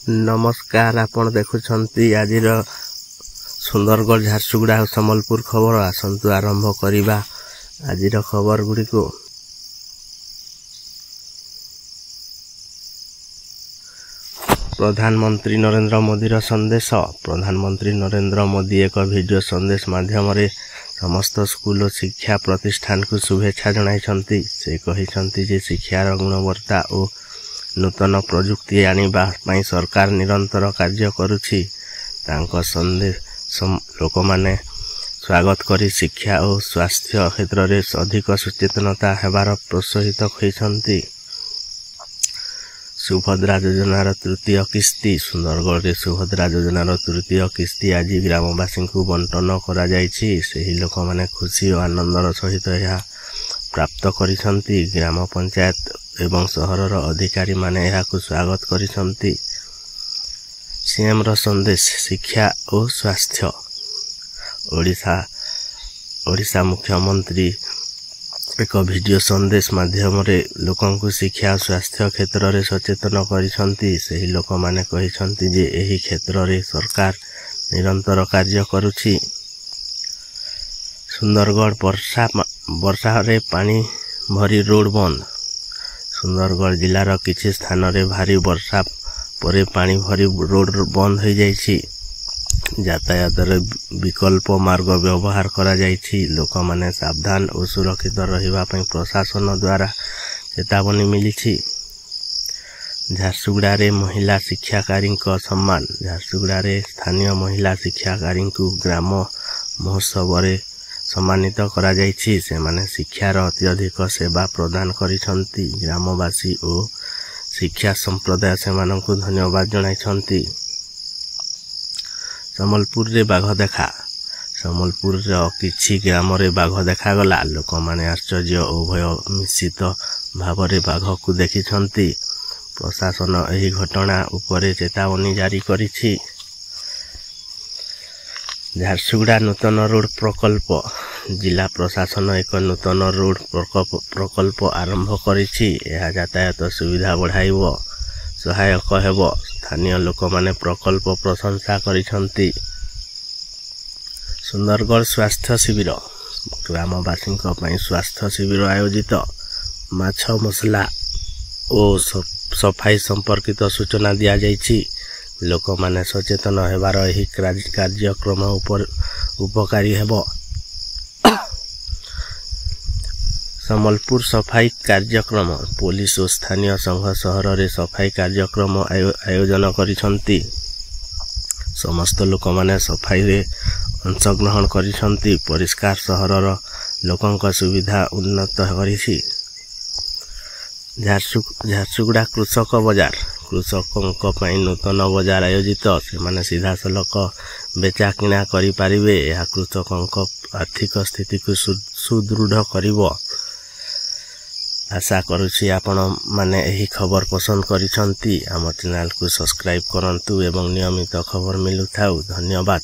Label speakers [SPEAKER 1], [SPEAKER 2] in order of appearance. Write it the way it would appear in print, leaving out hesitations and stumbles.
[SPEAKER 1] नमस्कार आपण देखुछंती आजिर सुंदरगढ़ झारसुगुड़ा और संबलपुर खबर आसंतु आरंभ करिबा आजिर खबर गुडी को। प्रधानमंत्री नरेंद्र मोदी संदेश। प्रधानमंत्री नरेंद्र मोदी एक वीडियो संदेश माध्यम रे समस्त स्कूल और शिक्षा प्रतिष्ठान को शुभेच्छा जणाइछंती। से कहिछंती जे शिक्षार गुणवत्ता और नूतन प्रजुक्ति आनिबा पई सरकार निरंतर कार्य करुछि। तांको संदेश लोक माने स्वागत करी शिक्षा और स्वास्थ्य क्षेत्र रे अधिक सचेतनता हेबार प्रोत्साहित होइछंती। सुभद्रा योजनार तृतीय किस्ती। सुंदरगढ़ रे सुभद्रा योजनार तृतीय किस्ती आज ग्रामवासी को बंटन करा जायछि। सेही लोक माने खुशी और आनंदर सहित यह प्राप्त करिसंती। ग्राम पंचायत एवं सहरर अधिकारी माने यह को स्वागत करिसंती। सीएम रो संदेश शिक्षा और स्वास्थ्य। ओडिशा मुख्यमंत्री एक वीडियो संदेश माध्यम रे लोकन को शिक्षा और स्वास्थ्य क्षेत्र रे सचेतन करिसंती। सेही लोक माने कहिसंती जे एही क्षेत्र रे सरकार निरंतर कार्य करुछि। सुंदरगढ़ वर्षा रे पानी भरी रोड बंद। सुंदरगढ़ जिलार किछि स्थान रे भारी वर्षा परे पानी भरी रोड बंद हो जाइछि। यातायात रे विकल्प मार्ग व्यवहार करा जाइछि। लोक माने सावधान और सुरक्षित रहिबा पई प्रशासन द्वारा चेतावनी मिलिछि। झारसुगुड़ा रे महिला शिक्षाकारी को सम्मान। झारसुगुड़ा रे स्थानीय महिला शिक्षाकारी को ग्राम महोत्सव रे सम्मानित करा जाइछि। से माने शिक्षार अत्यधिक सेवा प्रदान करिसंती। ग्रामवासी और शिक्षा संप्रदाय से मानकु धन्यवाद जणाइछंती। संबलपुर रे बाघ देखा। संबलपुर रे किछि ग्राम रे बाघ देखा गला। लोक माने आश्चर्य और भय मिश्रित भाव रे बाघ को देखिछंती। प्रशासन एही घटना उपरे चेतावनी जारी करिछि। झारसुगुड़ा नूतन रोड प्रकल्प। जिला प्रशासन एक नूतन रोड प्रकल्प आरंभ करिछि। यह यातायात सुविधा बढ़ाइबो सहायक हेबो। स्थानीय लोक माने प्रकल्प प्रशंसा करिसंती। सुंदरगढ़ स्वास्थ्य शिविर। ग्रामवासी पई स्वास्थ्य शिविर आयोजित। माछ मसला और सफाई संपर्कित सूचना दिया जाइछि। लोक माने सचेतन हेबार एही कार्यक्रम उपकारी हेबो। संबलपुर सफाई कार्यक्रम। पुलिस और स्थानीय संघ सहर रे सफाई कार्यक्रम आयोजन करिसंती। समस्त लोक माने सफाई रे अंशग्रहण करिसंती। परिष्कार सहरर लोकंक सुविधा उन्नत करिछि। झारसुगुड़ा कृषक बाजार। कृषकों पई नूतन बाजार आयोजित। से माने सीधा सलक बेचा किना करि पारिबे। यह कृषकों आर्थिक स्थिति को सुदृढ़ करिवो। आशा करुछि आपण माने एही खबर पसंद करिसंती। आम चैनल को सब्सक्राइब करंतु एवं नियमित खबर मिलुथाउ। धन्यवाद।